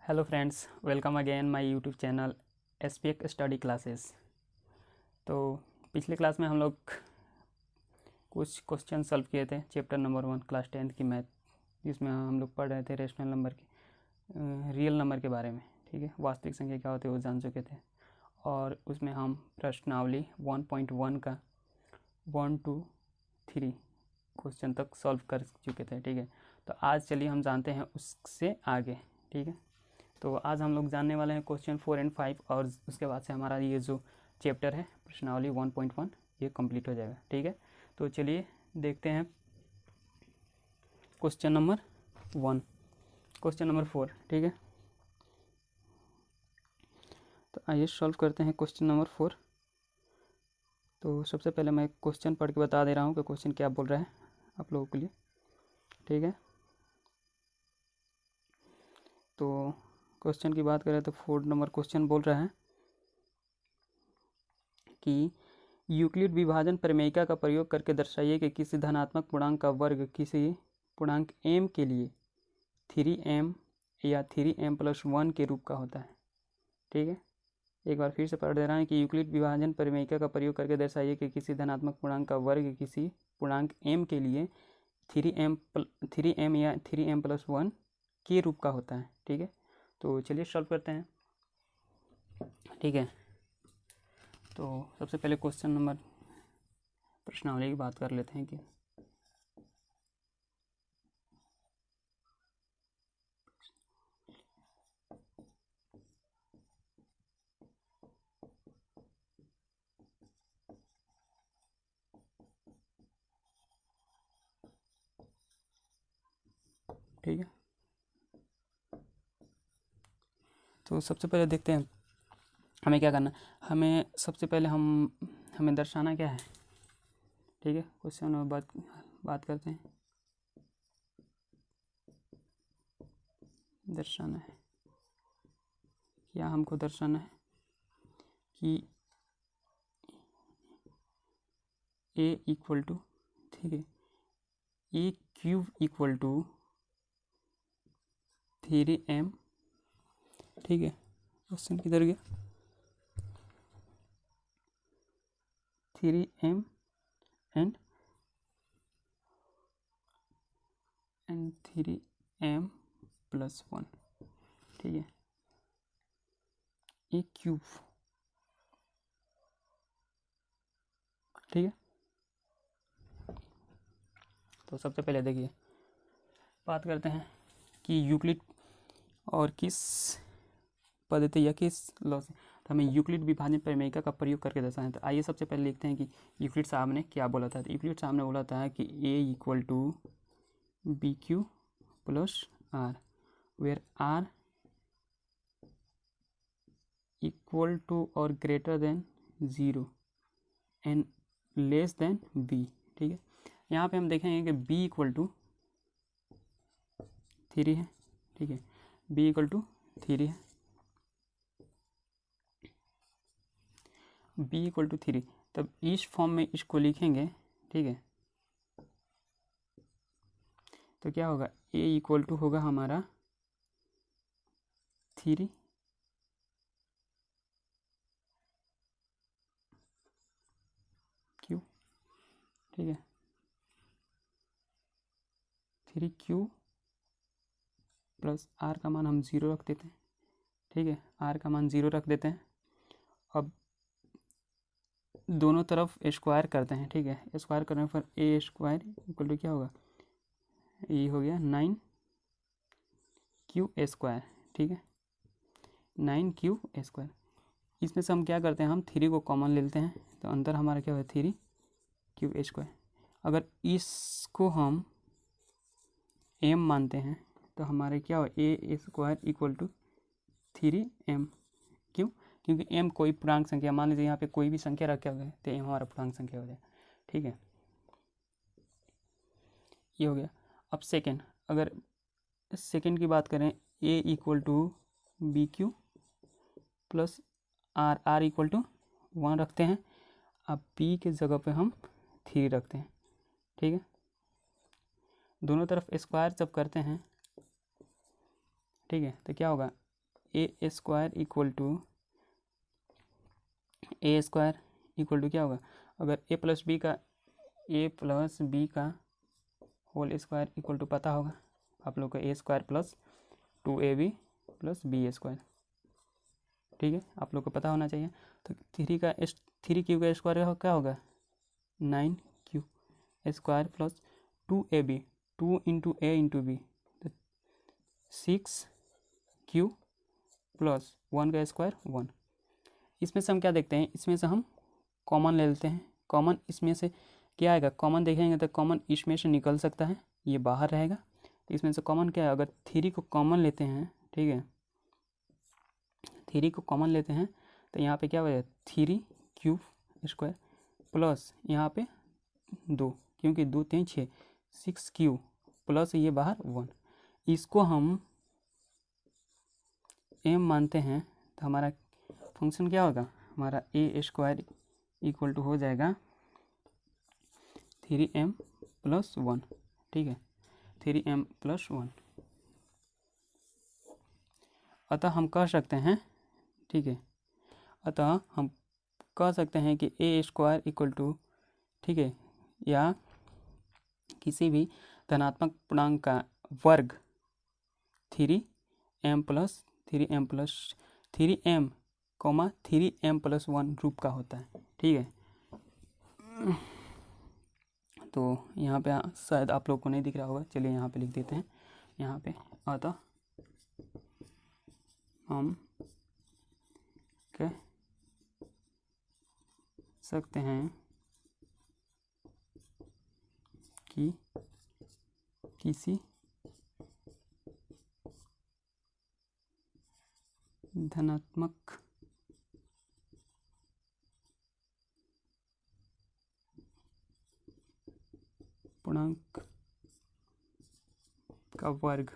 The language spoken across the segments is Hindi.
Hello friends, welcome again my YouTube channel SPX study classes. तो पिछले क्लास में हम लोग कुछ क्वेश्चन सॉल्व किए थे चैप्टर नंबर 1 क्लास 10th की मैथ, जिसमें हम लोग पढ़ रहे थे रेशनल नंबर के रियल नंबर के बारे में। ठीक है, वास्तविक संख्या क्या होती है वो जान चुके थे। और उसमें हम प्रश्नावली 1.1 का 1 to 3 क्वेश्चन तक सॉल्व कर चुके थे। ठीक है, तो आज चलिए हम जानते हैं उससे आगे। ठीक है, तो आज हम लोग जानने वाले हैं क्वेश्चन 4 और 5, और उसके बाद से हमारा ये जो चैप्टर है प्रश्नावली 1.1 ये कंप्लीट हो जाएगा। ठीक है, तो चलिए देखते हैं क्वेश्चन नंबर 1, क्वेश्चन नंबर 4। ठीक है, तो आइए सॉल्व करते हैं क्वेश्चन नंबर 4। तो सबसे पहले मैं क्वेश्चन पढ़ के बता दे रहा हूँ कि क्वेश्चन क्या बोल रहा है आप लोगों के लिए। ठीक है, तो क्वेश्चन की बात करें तो 4 नंबर क्वेश्चन बोल रहा है कि यूक्लिड विभाजन प्रमेयिका का प्रयोग करके दर्शाइए कि किसी धनात्मक पूर्णांक का वर्ग किसी पूर्णांक m के लिए 3m या 3m+1 के रूप का होता है। ठीक है, एक बार फिर से पढ़ दे रहा है कि यूक्लिड विभाजन प्रमेयिका का प्रयोग करके दर्शाइए कि किसी धनात्मक पूर्णांक का वर्ग किसी पूर्णांक m के लिए 3m या 3m+1 के रूप का होता है। ठीक है, तो चलिए सॉल्व करते हैं। ठीक है, तो सबसे पहले क्वेश्चन नंबर प्रश्नावली की बात कर लेते हैं कि ठीक है, तो सबसे पहले देखते हैं हमें क्या करना। हमें सबसे पहले हमें दर्शाना क्या है। ठीक है, क्वेश्चन में बात करते हैं। दर्शाना है क्या, हमको दर्शाना है कि a इक्वल टू, ठीक है, a³ इक्वल टू 3m। ठीक है, क्वेश्चन किधर गया, 3m एंड 3m+1। ठीक है, a³। ठीक है, तो सबसे पहले देखिए बात करते हैं कि यूक्लिड और किस पद्धति या किस लॉ से, तो हमें यूक्लिड विभाजन प्रमेयिका का प्रयोग करके दर्शाना है। तो आइए सबसे पहले लिखते हैं कि यूक्लिड साहब ने क्या बोला था। तो यूक्लिड साहब ने बोला था कि a equal to BQ plus R, where R equal to और greater than 0 and less than B। ठीक है, यहाँ पे हम देखेंगे कि B इक्वल टू 3 है। ठीक है, B इक्वल टू 3 है, B इक्वल टू 3, तब इस फॉर्म में इसको लिखेंगे। ठीक है, तो क्या होगा, A इक्वल टू होगा हमारा 3 Q। ठीक है, 3Q प्लस R का मान हम 0 रख देते हैं। ठीक है, R का मान 0 रख देते हैं। अब दोनों तरफ स्क्वायर करते हैं। ठीक है, स्क्वायर करने पर A स्क्वायर इक्वल टू क्या होगा, ये हो गया 9Q स्क्वायर। ठीक है, 9Q स्क्वायर। इसमें से हम क्या करते हैं, हम 3 को कॉमन ले लेते हैं, तो अंदर हमारा क्या होगा 3Q स्क्वायर। अगर इसको हम m मानते हैं तो हमारे क्या हो, A square equal to 3m। क्यों, क्योंकि m कोई पूर्णांक संख्या, मान लीजिए यहाँ पे कोई भी संख्या रखे हुए तो m हमारा पूर्णांक संख्या हो जाए। ठीक है, ये हो गया। अब सेकेंड, अगर सेकेंड की बात करें, a equal to BQ plus R equal to 1 रखते हैं। अब B के जगह पे हम 3 रखते हैं। ठीक है, दोनों तरफ स्क्वायर जब करते हैं, ठीक है, तो क्या होगा, ए स्क्वायर इक्वल टू क्या होगा, अगर ए प्लस बी का होल स्क्वायर इक्वल टू पता होगा आप लोग को a square plus 2ab plus b square, ठीक है, आप लोग को पता होना चाहिए। तो 3 क्यू का स्क्वायर क्या होगा 9q square plus 2ab 2 into a into b तो 6q प्लस 1 का स्क्वायर 1। इसमें से हम क्या देखते हैं, इसमें से हम कॉमन ले लेते हैं। कॉमन इसमें से क्या आएगा, कॉमन देखेंगे तो कॉमन इसमें से निकल सकता है, ये बाहर रहेगा। तो इसमें से कॉमन क्या है, अगर 3 को कॉमन लेते हैं, ठीक है, 3 को कॉमन लेते हैं तो यहाँ पे क्या हो जाएगा 3q स्क्वायर प्लस यहाँ पे 2, क्योंकि 2 3 6 6q प्लस ये बाहर 1। इसको हम m मानते हैं तो हमारा फंक्शन क्या होगा, हमारा ए स्क्वायर इक्वल टू हो जाएगा 3m प्लस 1, ठीक है, 3m प्लस 1। अतः हम कह सकते हैं, ठीक है, अतः हम कह सकते हैं कि ए स्क्वायर इक्वल टू, ठीक है, या किसी भी धनात्मक पूर्णांक का वर्ग 3m प्लस 3m प्लस 1 रूप का होता है, ठीक है। तो यहाँ पे शायद आप लोग को नहीं दिख रहा होगा, चलिए यहाँ पे लिख देते हैं, यहाँ पे अतः हम कह सकते हैं कि किसी धनात्मक पूर्णांक का वर्ग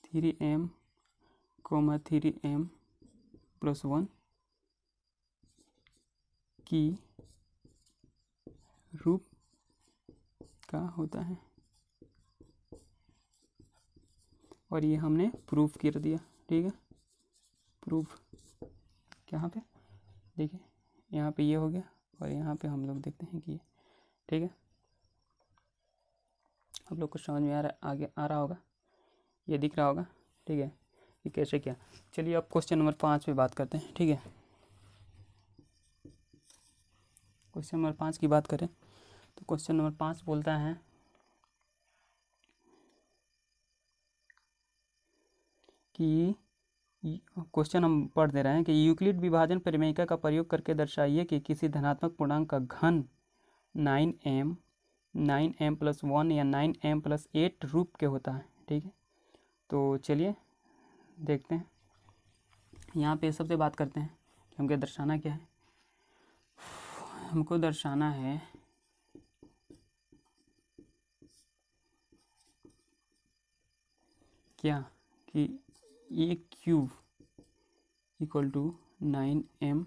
3m प्लस 1 की रूप का होता है, और ये हमने प्रूफ कर दिया, ठीक है। प्रूफ यहाँ पे देखिए, यहाँ पे ये हो गया और यहाँ पे हम लोग देखते हैं कि ये, ठीक है, आप लोग को समझ में आगे आ रहा होगा, ये दिख रहा होगा, ठीक है, कि कैसे क्या। चलिए अब क्वेश्चन नंबर 5 पे बात करते हैं, ठीक है। क्वेश्चन नंबर 5 की बात करें तो क्वेश्चन नंबर 5 बोलता है कि क्वेश्चन हम पढ़ दे रहे हैं कि यूक्लिड विभाजन परिमेयिका का प्रयोग करके दर्शाइए कि किसी धनात्मक पूर्णांक का घन 9m प्लस 1 या 9m प्लस 8 रूप के होता है, ठीक है। तो चलिए देखते हैं, यहाँ पे सबसे बात करते हैं कि हमको दर्शाना क्या है। हमको दर्शाना है क्या कि a cube equal to 9m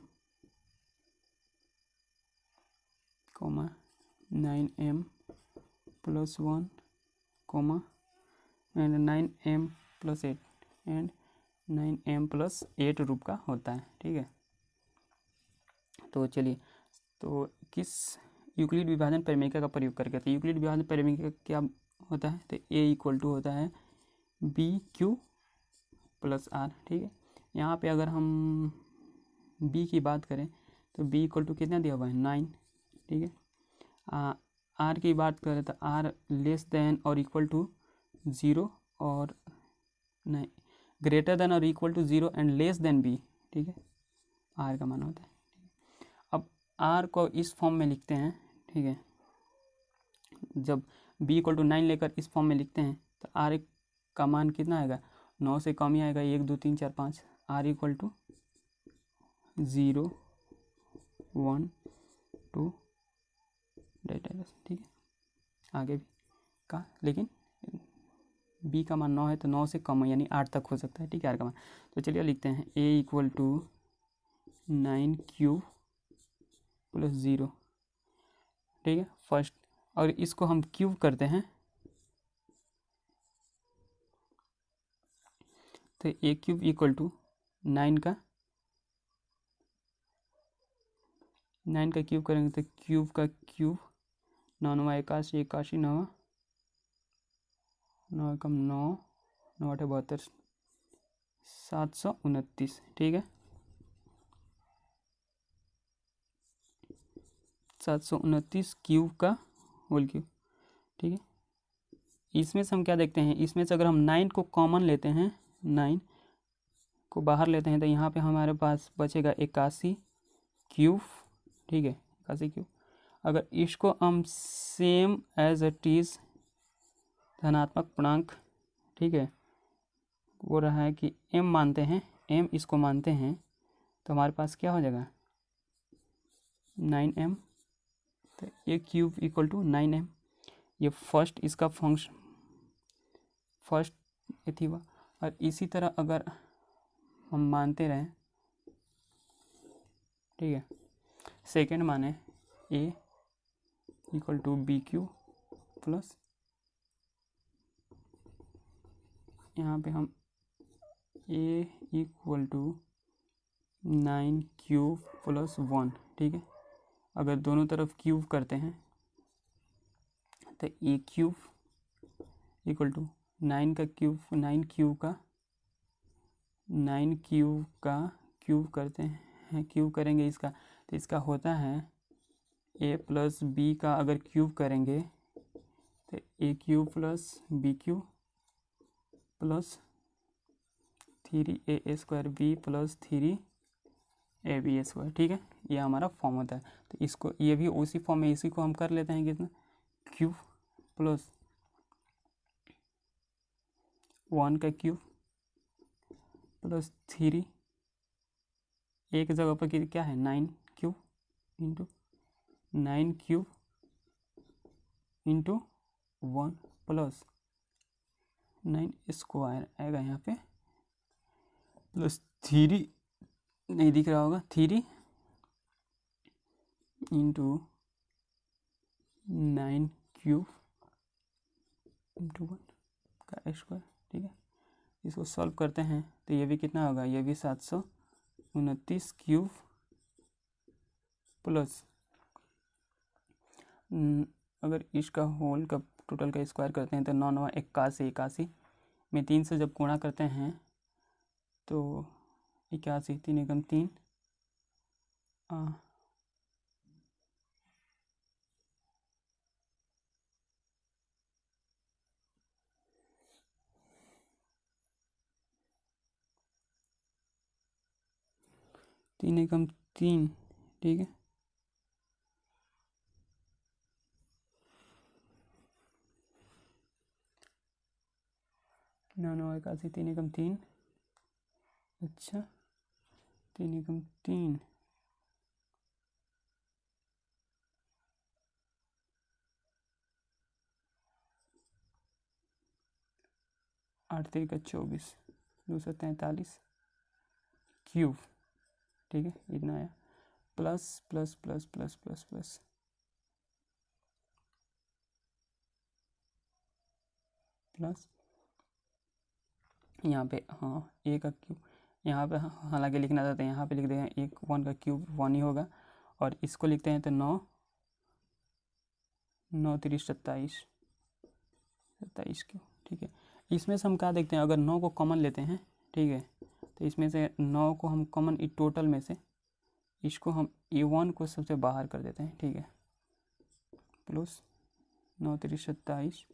9m plus 1 and 9m plus 8 and 9m plus 8 रूप का होता है, ठीक है। तो चलिए, तो किस यूक्लिड विभाजन परिमेयिका का प्रयोग करके, तो यूक्लिड विभाजन परिमेयिका क्या होता है, तो ए इक्वल टू होता है बी क्यू प्लस आर, ठीक है। यहाँ पे अगर हम बी की बात करें तो बी इक्वल टू कितना दिया हुआ है 9, ठीक है। आर की बात करें तो आर लेस देन और इक्वल टू 0 और नहीं ग्रेटर देन और equal to 0 and less than B, ठीक है, आर का मान होता है। अब आर को इस फॉर्म में लिखते हैं, ठीक है, जब बी इक्वल टू 9 लेकर इस फॉर्म में लिखते हैं तो आर का मान कितना आएगा, 9 से कम ही आएगा, 1 2 3 4 5, आर इक्वल टू 0 1 2 ठीक है, आगे भी का, लेकिन बी का मान 9 है तो 9 से कम है, यानी 8 तक हो सकता है, ठीक है, आर का मान। तो चलिए लिखते हैं ए इक्वल टू 9q प्लस 0, ठीक है, फर्स्ट, और इसको हम क्यूब करते हैं तो ए क्यूब इक्वल टू 9 का क्यूब करेंगे तो क्यूब का क्यूब 9 9 81 81 9 9 कम 9 9 8 72 729, ठीक है। 729 क्यूब का होल क्यूब, ठीक है। इसमें से हम क्या देखते हैं, इसमें से अगर हम 9 को कॉमन लेते हैं, 9 को बाहर लेते हैं तो यहाँ पे हमारे पास बचेगा 81 क्यूब, ठीक है, 81 क्यूब। अगर इसको हम सेम एज इट इज़ धनात्मक पूर्णांक, ठीक है, वो रहा है कि m मानते हैं, m इसको मानते हैं, तो हमारे पास क्या हो जाएगा 9m। तो a cube equal to 9m, ये फर्स्ट इसका फंक्शन फर्स्ट थी हुआ। और इसी तरह अगर हम मानते रहें, ठीक है, सेकेंड माने a equal to B Q plus, यहाँ पे हम a equal to 9 cube plus 1, ठीक है। अगर दोनों तरफ क्यूब करते हैं तो ए क्यूब इक्वल टू 9 का क्यूब, 9 क्यूब का क्यूब करते हैं, क्यूब करेंगे इसका, तो इसका होता है ए प्लस बी का अगर क्यूब करेंगे तो a cube plus b cube plus 3a square b plus 3ab square, ठीक है। ये हमारा फॉर्म होता है। तो इसको ये भी उसी फॉर्म में, इसी को हम कर लेते हैं कितना, क्यूब प्लस 1 का क्यूब प्लस 3, एक जगह पर क्या है 9 cube into 9 cube into 1 plus 9 square आएगा यहाँ पे, प्लस 3 नहीं दिख रहा होगा, 3 इंटू 9 क्यूब इंटू 1 का स्क्वायर, ठीक है। इसको सॉल्व करते हैं तो ये भी कितना होगा, ये भी 729 क्यूब प्लस, अगर इसका होल का टोटल का स्क्वायर करते हैं तो 9 9 81 81 में 3 से जब गुणा करते हैं तो 81 3 एकम 3 3 एकम 3, ठीक है। नौ 9 81 3 एकम 3, अच्छा 3 एकम 3, आठ 3 का 24 243 क्यूब, ठीक है, इतना आया, plus plus plus plus plus plus plus, यहाँ पे हाँ ए का क्यूब, यहाँ पे हालांकि लिखना था तो यहाँ पे लिख देंगे 1 का क्यूब 1 ही होगा, और इसको लिखते हैं तो 9 9 3 27 क्यूब, ठीक है। इसमें से हम क्या देखते हैं, अगर 9 को कॉमन लेते हैं, ठीक है, तो इसमें से 9 को हम कॉमन टोटल में से इसको हम A1 को सबसे बाहर कर देते हैं, ठीक है, प्लस 9 3 27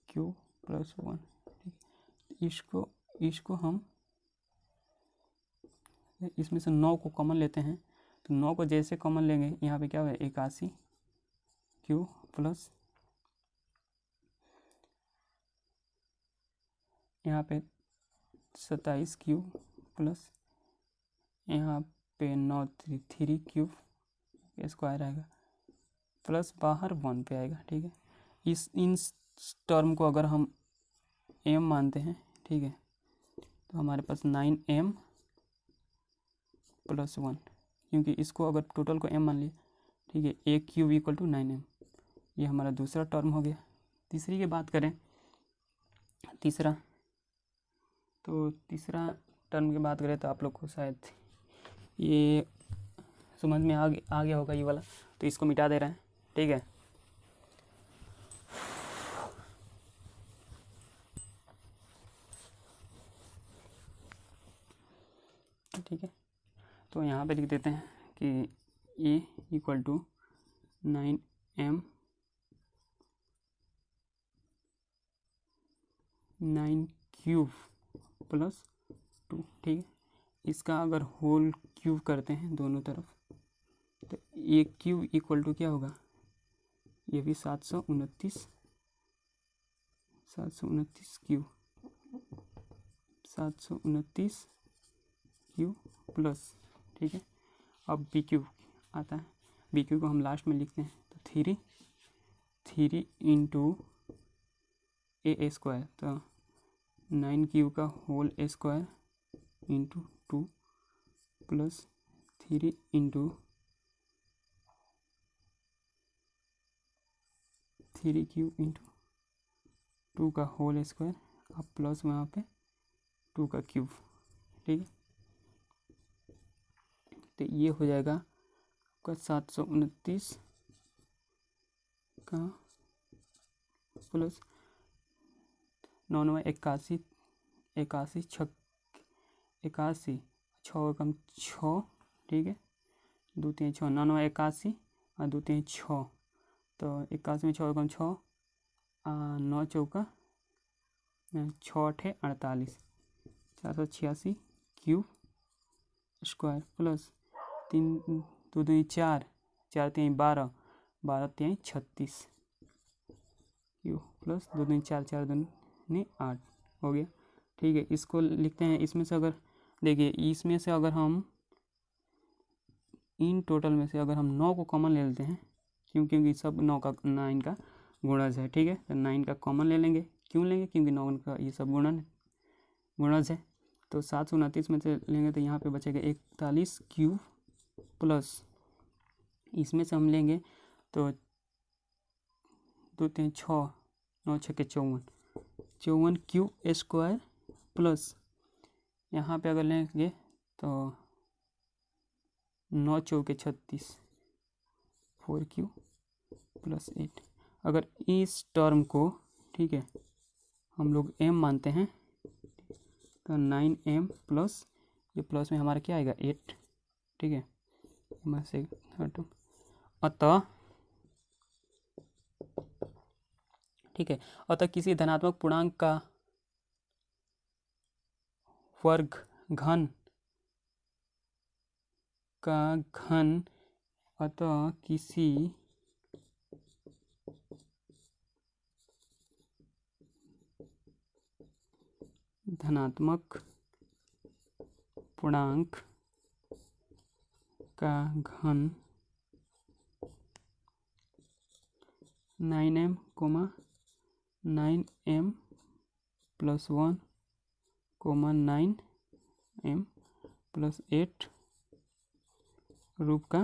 क्यूब प्लस 1, इसको हम इसमें से 9 को कॉमन लेते हैं, तो 9 को जैसे कॉमन लेंगे यहाँ पे क्या होगा 81 क्यूब प्लस, यहाँ पे 27 क्यूब प्लस, यहाँ पे 9 3 क्यूब स्क्वायर आएगा प्लस बाहर 1 पे आएगा, ठीक है। इन टर्म को अगर हम m मानते हैं, ठीक है, तो हमारे पास 9m प्लस 1, क्योंकि इसको अगर टोटल को m मान लिया, ठीक है, ए क्यूब इक्वल टू 9m, ये हमारा दूसरा टर्म हो गया। तीसरी की बात करें, तीसरा तो तीसरा टर्म की बात करें तो आप लोग को शायद ये समझ में आ गया होगा ये वाला, तो इसको मिटा दे रहे हैं, ठीक है। ठीक है, तो यहाँ पे लिख देते हैं कि a equal to 9m 9 cube plus 2, ठीक है। इसका अगर होल क्यूब करते हैं दोनों तरफ तो ए क्यूब इक्वल टू क्या होगा, ये भी 729 क्यूब 729 क्यूब प्लस, ठीक है। अब बी क्यूब आता है, बी क्यूब को हम लास्ट में लिखते हैं, तो 3 इंटू ए स्क्वायर, तो 9 क्यूब का होल स्क्वायर इंटू 2 प्लस 3 इंटू 3 क्यूब इंटू 2 का होल स्क्वायर, अब प्लस वहाँ पे 2 का क्यूब, ठीक है। तो ये हो जाएगा आपका 729 का प्लस 9 81 81 6 कम 6, ठीक है। 2 3 6 9 81 और 2 3 6, तो 81 में 6 कम 6, 9 चौका 6 8 48 486 cube square plus 3 2 2 4 4 3 12 12 3 36 cube plus 2 2 4 4 2 8 हो गया, ठीक है। इसको लिखते हैं, इसमें से अगर देखिए, इसमें से अगर हम इन टोटल में से अगर हम 9 को कॉमन ले लेते हैं, क्योंकि सब 9 का 9 का गुणज है, ठीक है। तो 9 का कॉमन ले लेंगे, क्यों लेंगे, क्योंकि 9 का ये सब गुणज है। तो 729 में से लेंगे तो यहाँ पे बचेगा 41 क्यूब प्लस, इसमें से हम लेंगे तो 2 3 6 9 6 के 54 क्यूब स्क्वायर प्लस, यहाँ पे अगर लेंगे तो 9 चौके 36 4 क्यूब प्लस 8। अगर इस टर्म को, ठीक है, हम लोग m मानते हैं तो 9m प्लस, ये प्लस में हमारा क्या आएगा 8, ठीक है। अतः, ठीक है, अतः किसी धनात्मक पूर्णांक का वर्ग घन अतः किसी धनात्मक पूर्णांक का घन 9m 9m plus 1 9m plus 8 रूप का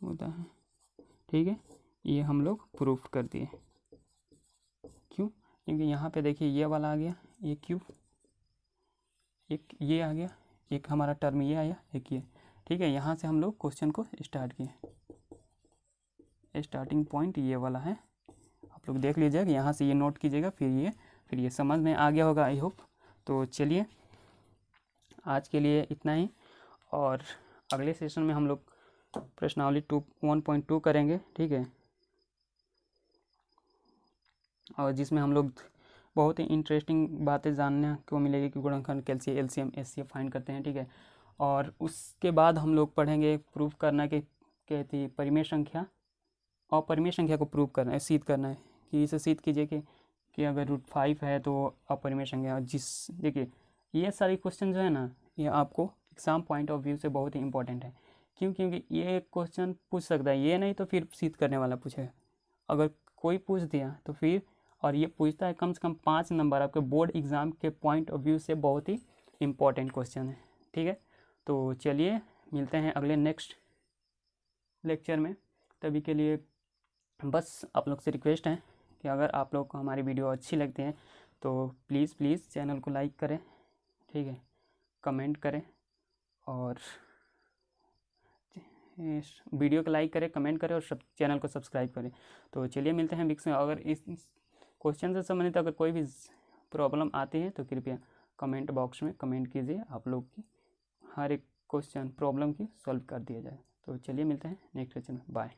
होता है, ठीक है। ये हम लोग प्रूफ कर दिए, क्यों, क्योंकि यहाँ पे देखिए ये वाला आ गया, ये क्यूब, एक ये आ गया, एक हमारा टर्म ये आया, एक ये, ठीक है। यहाँ से हम लोग क्वेश्चन को स्टार्ट किए, स्टार्टिंग पॉइंट ये वाला है, आप लोग देख लीजिएगा, यहाँ से ये नोट कीजिएगा, फिर ये समझ में आ गया होगा, आई होप। तो चलिए आज के लिए इतना ही, और अगले सेशन में हम लोग प्रश्नावली 1.2 करेंगे, ठीक है, और जिसमें हम लोग बहुत ही इंटरेस्टिंग बातें जानने को मिलेगी कि गुणनखंड, कैल्सी, एलसीएम, एचसीएफ फाइंड करते हैं, ठीक है। और उसके बाद हम लोग पढ़ेंगे प्रूफ करना कि कहती परिमेय संख्या और परिमेय संख्या को प्रूव करना है, सिद्ध करना है कि इसे सिद्ध कीजिए कि अगर √5 है तो अपरिमेय संख्या, देखिए ये सारी क्वेश्चन जो है ना, ये आपको एग्जाम पॉइंट ऑफ व्यू से बहुत ही इंपॉर्टेंट है, क्योंकि ये क्वेश्चन पूछ सकता है, ये नहीं तो फिर सिद्ध करने वाला पूछेगा, अगर कोई पूछ दिया तो फिर, और ये पूछता है कम से कम 5 नंबर, आपके बोर्ड एग्ज़ाम के पॉइंट ऑफ व्यू से बहुत ही इम्पॉर्टेंट क्वेश्चन है, ठीक है। तो चलिए मिलते हैं अगले नेक्स्ट लेक्चर में, तभी के लिए बस आप लोग से रिक्वेस्ट है कि अगर आप लोग को हमारी वीडियो अच्छी लगती है तो प्लीज़ चैनल को लाइक करें, ठीक है, कमेंट करें और इस वीडियो को लाइक करें, कमेंट करें और सब चैनल को सब्सक्राइब करें। तो चलिए मिलते हैं नेक्स्ट में। अगर इस क्वेश्चन से संबंधित अगर कोई भी प्रॉब्लम आती है तो कृपया कमेंट बॉक्स में कमेंट कीजिए, आप लोग की हर एक क्वेश्चन प्रॉब्लम की सॉल्व कर दिया जाए। तो चलिए मिलते हैं नेक्स्ट लेक्चर में, बाय।